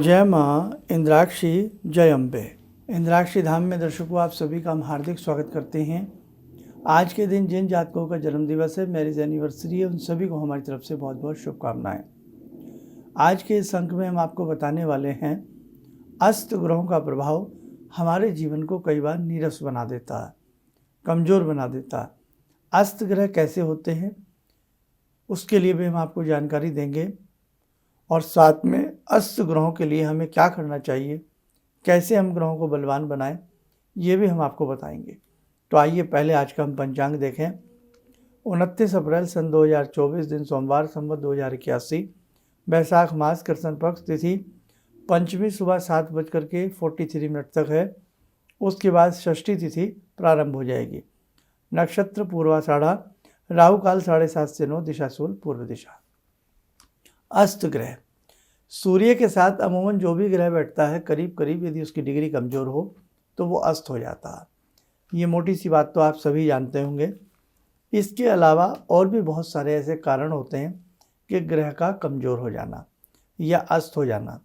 जय माँ इंद्राक्षी, जय अम्बे। इंद्राक्षी धाम में दर्शकों आप सभी का हम हार्दिक स्वागत करते हैं। आज के दिन जिन जातकों का जन्म दिवस है, मैरिज एनिवर्सरी है, उन सभी को हमारी तरफ से बहुत बहुत शुभकामनाएं। आज के इस अंक में हम आपको बताने वाले हैं अस्त ग्रहों का प्रभाव हमारे जीवन को कई बार नीरस बना देता है, कमज़ोर बना देता है। अस्त ग्रह कैसे होते हैं उसके लिए भी हम आपको जानकारी देंगे, और साथ में अस्त ग्रहों के लिए हमें क्या करना चाहिए, कैसे हम ग्रहों को बलवान बनाएं, ये भी हम आपको बताएंगे। तो आइए पहले आज का हम पंचांग देखें। 29 अप्रैल सन 2024 दिन सोमवार, संवत 2081, बैसाख मास कृष्ण पक्ष, तिथि पंचमी सुबह 7:43 तक है। उसके बाद षष्ठी तिथि प्रारंभ हो जाएगी। नक्षत्र पूर्वाषाढ़ा, राहु काल 7:30 से 9, दिशा सूल पूर्व दिशा। अस्त ग्रह सूर्य के साथ अमूमन जो भी ग्रह बैठता है, करीब करीब यदि उसकी डिग्री कमज़ोर हो तो वो अस्त हो जाता है। ये मोटी सी बात तो आप सभी जानते होंगे। इसके अलावा और भी बहुत सारे ऐसे कारण होते हैं कि ग्रह का कमज़ोर हो जाना या अस्त हो जाना।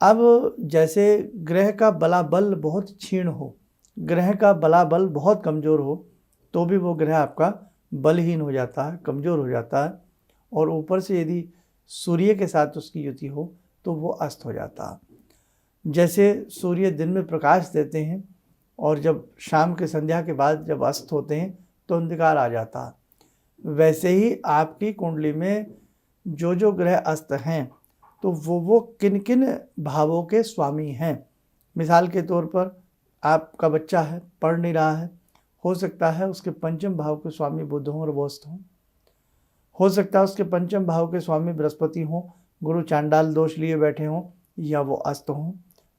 अब जैसे ग्रह का बलाबल बहुत क्षीण हो, ग्रह का बलाबल बहुत कमज़ोर हो, तो भी वो ग्रह आपका बलहीन हो जाता है, कमज़ोर हो जाता है। और ऊपर से यदि सूर्य के साथ उसकी युति हो तो वो अस्त हो जाता है। जैसे सूर्य दिन में प्रकाश देते हैं और जब शाम के संध्या के बाद जब अस्त होते हैं तो अंधकार आ जाता है, वैसे ही आपकी कुंडली में जो ग्रह अस्त हैं तो वो किन किन भावों के स्वामी हैं। मिसाल के तौर पर आपका बच्चा है, पढ़ नहीं रहा है, हो सकता है उसके पंचम भाव के स्वामी बुध हों और वो अस्त हों। हो सकता है उसके पंचम भाव के स्वामी बृहस्पति हों, गुरु चांडाल दोष लिए बैठे हों, या वो अस्त हों।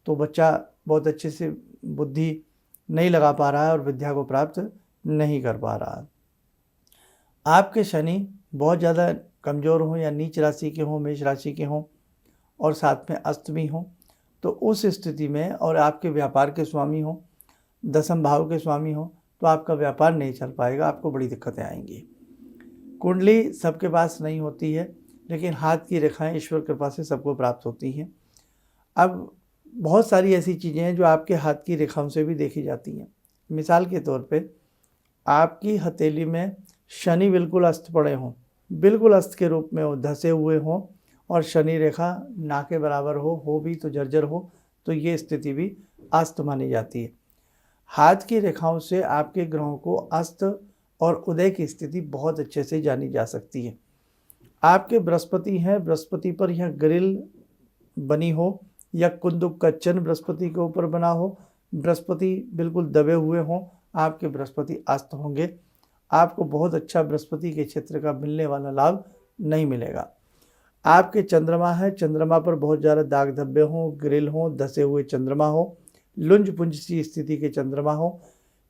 तो बच्चा बहुत अच्छे से बुद्धि नहीं लगा पा रहा है और विद्या को प्राप्त नहीं कर पा रहा है। आपके शनि बहुत ज़्यादा कमज़ोर हों या नीच राशि के हों, मेष राशि के हों और साथ में अस्त भी हों, तो उस स्थिति में और आपके व्यापार के स्वामी हों, दसम भाव के स्वामी हों, तो आपका व्यापार नहीं चल पाएगा, आपको बड़ी दिक्कतें आएंगी। कुंडली सबके पास नहीं होती है, लेकिन हाथ की रेखाएं ईश्वर कृपा से सबको प्राप्त होती हैं। अब बहुत सारी ऐसी चीज़ें हैं जो आपके हाथ की रेखाओं से भी देखी जाती हैं। मिसाल के तौर पे आपकी हथेली में शनि बिल्कुल अस्त पड़े हों, बिल्कुल अस्त के रूप में धसे हुए हों, और शनि रेखा ना के बराबर हो भी तो जर्जर हो, तो ये स्थिति भी अस्त मानी जाती है। हाथ की रेखाओं से आपके ग्रहों को अस्त और उदय की स्थिति बहुत अच्छे से जानी जा सकती है। आपके बृहस्पति हैं, बृहस्पति पर यह ग्रिल बनी हो या कुंदुक का चिन्ह बृहस्पति के ऊपर बना हो, बृहस्पति बिल्कुल दबे हुए हों, आपके बृहस्पति अस्त होंगे। आपको बहुत अच्छा बृहस्पति के क्षेत्र का मिलने वाला लाभ नहीं मिलेगा। आपके चंद्रमा है, चंद्रमा पर बहुत ज़्यादा दाग धब्बे हों, ग्रिल हों, धसे हुए चंद्रमा हो, लुंज पुंज सी स्थिति के चंद्रमा हो,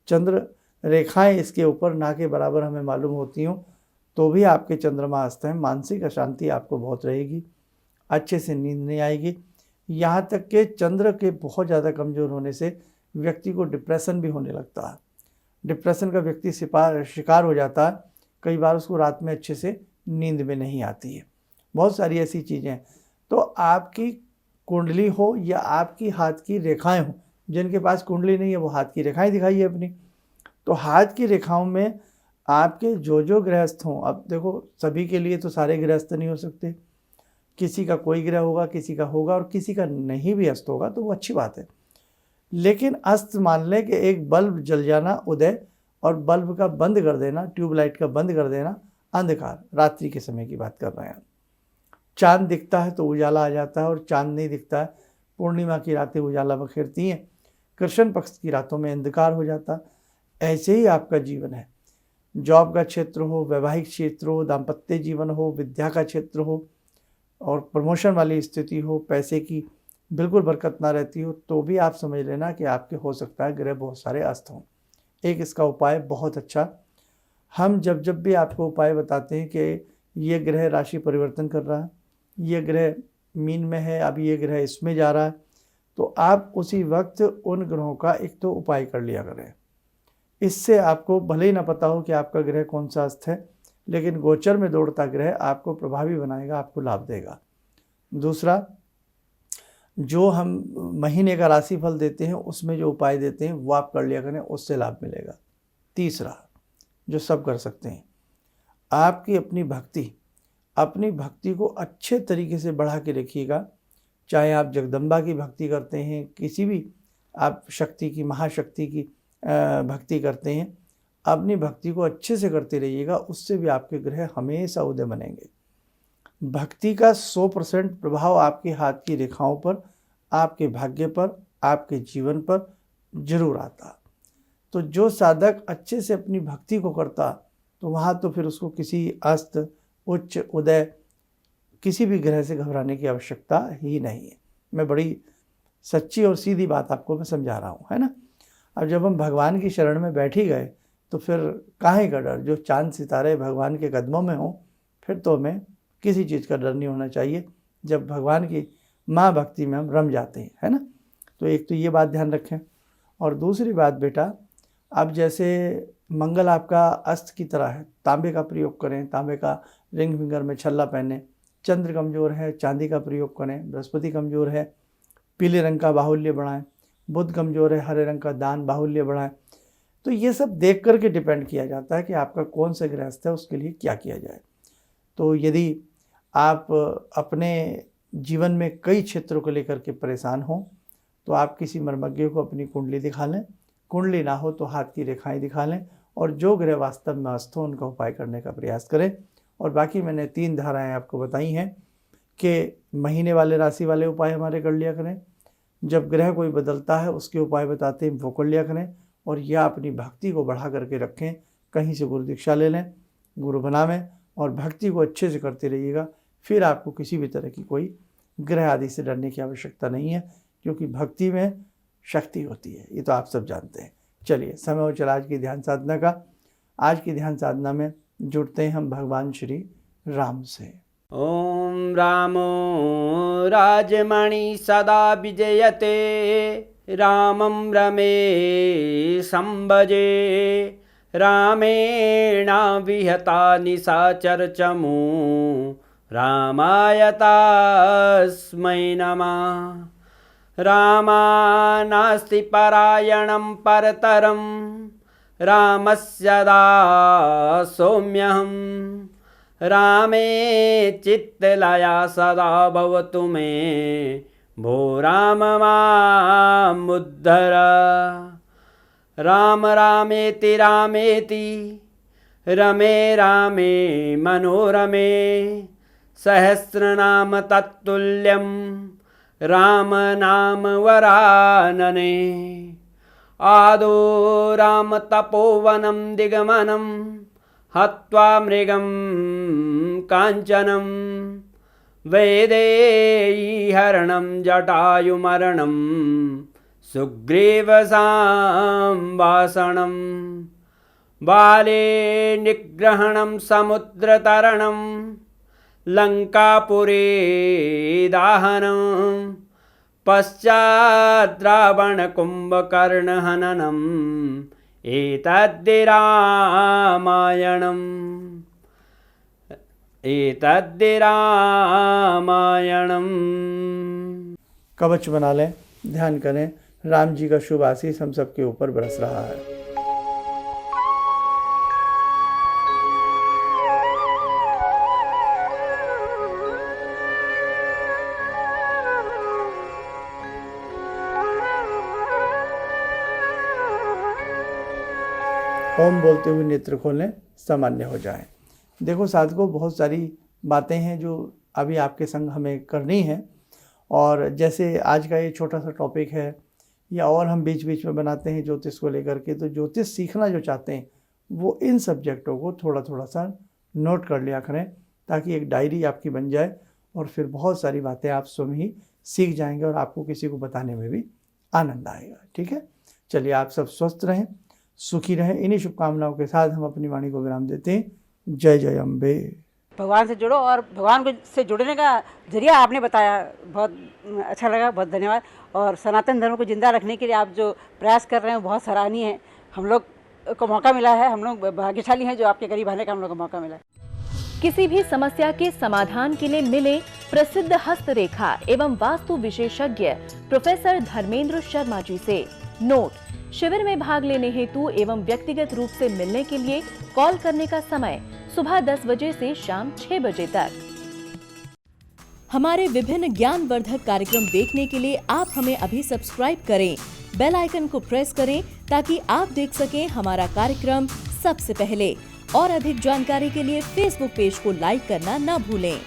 चंद्र रेखाएं इसके ऊपर ना के बराबर हमें मालूम होती हों, तो भी आपके चंद्रमा अस्त हैं। मानसिक अशांति आपको बहुत रहेगी, अच्छे से नींद नहीं आएगी। यहाँ तक कि चंद्र के बहुत ज़्यादा कमज़ोर होने से व्यक्ति को डिप्रेशन भी होने लगता है। डिप्रेशन का व्यक्ति शिकार हो जाता है। कई बार उसको रात में अच्छे से नींद में नहीं आती है। बहुत सारी ऐसी चीज़ें हैं। तो आपकी कुंडली हो या आपकी हाथ की रेखाएं हों, जिनके पास कुंडली नहीं है वो हाथ की रेखाएं दिखाइए अपनी। तो हाथ की रेखाओं में आपके जो गृहस्थ हों, अब देखो सभी के लिए तो सारे गृहस्थ नहीं हो सकते, किसी का कोई ग्रह होगा, किसी का होगा और किसी का नहीं भी अस्त होगा, तो वो अच्छी बात है। लेकिन अस्त मान लें कि एक बल्ब जल जाना उदय, और बल्ब का बंद कर देना, ट्यूबलाइट का बंद कर देना अंधकार, रात्रि के समय की बात कर रहे हैं। चांद दिखता है तो उजाला आ जाता है, और चांद नहीं दिखता है, पूर्णिमा की रातें उजाला बखेरती हैं, कृष्ण पक्ष की रातों में अंधकार हो जाता है। ऐसे ही आपका जीवन है। जॉब का क्षेत्र हो, वैवाहिक क्षेत्र हो, दाम्पत्य जीवन हो, विद्या का क्षेत्र हो और प्रमोशन वाली स्थिति हो, पैसे की बिल्कुल बरकत ना रहती हो, तो भी आप समझ लेना कि आपके हो सकता है ग्रह बहुत सारे अस्त हों। एक इसका उपाय बहुत अच्छा, हम जब भी आपको उपाय बताते हैं कि ये ग्रह राशि परिवर्तन कर रहा है, ये ग्रह मीन में है, अब ये ग्रह इसमें जा रहा है, तो आप उसी वक्त उन ग्रहों का एक तो उपाय कर लिया करें। इससे आपको भले ही ना पता हो कि आपका ग्रह कौन सा अस्त है, लेकिन गोचर में दौड़ता ग्रह आपको प्रभावी बनाएगा, आपको लाभ देगा। दूसरा, जो हम महीने का राशिफल देते हैं उसमें जो उपाय देते हैं वो आप कर लिया करें, उससे लाभ मिलेगा। तीसरा जो सब कर सकते हैं, आपकी अपनी भक्ति को अच्छे तरीके से बढ़ा के रखिएगा। चाहे आप जगदम्बा की भक्ति करते हैं, किसी भी आप शक्ति की, महाशक्ति की भक्ति करते हैं, अपनी भक्ति को अच्छे से करते रहिएगा, उससे भी आपके ग्रह हमेशा उदय बनेंगे। भक्ति का 100% प्रभाव आपके हाथ की रेखाओं पर, आपके भाग्य पर, आपके जीवन पर जरूर आता। तो जो साधक अच्छे से अपनी भक्ति को करता, तो वहाँ तो फिर उसको किसी अस्त, उच्च, उदय, किसी भी ग्रह से घबराने की आवश्यकता ही नहीं है। मैं बड़ी सच्ची और सीधी बात आपको मैं समझा रहा हूँ, है ना। अब जब हम भगवान की शरण में बैठ ही गए तो फिर काहे का डर। जो चांद सितारे भगवान के कदमों में हों, फिर तो हमें किसी चीज़ का डर नहीं होना चाहिए, जब भगवान की माँ भक्ति में हम रम जाते हैं, है ना। तो एक तो ये बात ध्यान रखें। और दूसरी बात बेटा, अब जैसे मंगल आपका अस्त की तरह है, तांबे का प्रयोग करें, तांबे का रिंग फिंगर में छल्ला पहने। चंद्र कमज़ोर है, चांदी का प्रयोग करें। बृहस्पति कमज़ोर है, पीले रंग का बाहुल्य बढ़ाएं। बुध कमज़ोर है, हरे रंग का दान बाहुल्य बढ़ाएं। तो ये सब देख कर के डिपेंड किया जाता है कि आपका कौन सा गृहस्थ है, उसके लिए क्या किया जाए। तो यदि आप अपने जीवन में कई क्षेत्रों को लेकर के परेशान हों, तो आप किसी मर्मज्ञ को अपनी कुंडली दिखा लें। कुंडली ना हो तो हाथ की रेखाएं दिखा लें, और जो ग्रह वास्तव में अस्त हो उनका उपाय करने का प्रयास करें। और बाकी मैंने 3 धाराएं आपको बताई हैं कि महीने वाले, राशि वाले उपाय हमारे कर लिया करें। जब ग्रह कोई बदलता है उसके उपाय बताते हैं, वो कर लिया करें। और या अपनी भक्ति को बढ़ा करके रखें, कहीं से गुरु दीक्षा ले लें, गुरु बनावें और भक्ति को अच्छे से करते रहिएगा। फिर आपको किसी भी तरह की कोई ग्रह आदि से डरने की आवश्यकता नहीं है, क्योंकि भक्ति में शक्ति होती है, ये तो आप सब जानते हैं। चलिए, समय हो चला आज की ध्यान साधना का। आज की ध्यान साधना में जुड़ते हैं हम भगवान श्री राम से। ओम रामो राजमणि सदा विजयते, रामं रमे संभजे, रामेण विहता निशाचरचमू, रामाय तस्मै नमः। रामानास्ति परायणं परतरं, रामस्य दासोऽम्यहम्। रामे चित्तलया सदा भवतु मे, भो राम मामुद्धर। राम रामेति रामेति, रमे रामे मनोरमे, सहस्रनाम तत्तुल्यं, राम नाम वरानने। आदो राम तपोवनं दिगमनं, हत्वा मृगं काञ्चनं, वैदेहीहरणं जटायुमरणं, सुग्रीवसंवासनं, बाले निग्रहणं समुद्रतरणं, लङ्कापुरे दाहनं, पश्चात् रावणकुम्भकर्णहननं, एतद्धि रामायणम्। कवच बना लें, ध्यान करें, राम जी का शुभ आशीष हम सबके ऊपर बरस रहा है। ओम बोलते हुए नेत्र खोलें, सामान्य हो जाएं। देखो साधकों, बहुत सारी बातें हैं जो अभी आपके संग हमें करनी है। और जैसे आज का ये छोटा सा टॉपिक है, या और हम बीच बीच में बनाते हैं ज्योतिष को लेकर के, तो ज्योतिष सीखना जो चाहते हैं वो इन सब्जेक्टों को थोड़ा थोड़ा सा नोट कर लिया करें, ताकि एक डायरी आपकी बन जाए और फिर बहुत सारी बातें आप स्वयं ही सीख जाएंगे और आपको किसी को बताने में भी आनंद आएगा। ठीक है, चलिए, आप सब स्वस्थ रहें, सुखी रहें। इन्हीं शुभकामनाओं के साथ हम अपनी वाणी को विराम देते हैं। जय जय अम्बे। भगवान से जुड़ो, और भगवान से जुड़ने का जरिया आपने बताया, बहुत अच्छा लगा, बहुत धन्यवाद। और सनातन धर्म को जिंदा रखने के लिए आप जो प्रयास कर रहे हैं वो बहुत सराहनीय है। हम लोग को मौका मिला है, हम लोग भाग्यशाली हैं जो आपके करीब आने का हम लोग को मौका मिला है। किसी भी समस्या के समाधान के लिए मिले प्रसिद्ध हस्तरेखा एवं वास्तु विशेषज्ञ प्रोफेसर धर्मेंद्र शर्मा जी से। नोट: शिविर में भाग लेने हेतु एवं व्यक्तिगत रूप से मिलने के लिए कॉल करने का समय सुबह 10 बजे से शाम 6 बजे तक। हमारे विभिन्न ज्ञानवर्धक कार्यक्रम देखने के लिए आप हमें अभी सब्सक्राइब करें, बेल आइकन को प्रेस करें ताकि आप देख सकें हमारा कार्यक्रम सबसे पहले। और अधिक जानकारी के लिए फेसबुक पेज को लाइक करना न भूलें।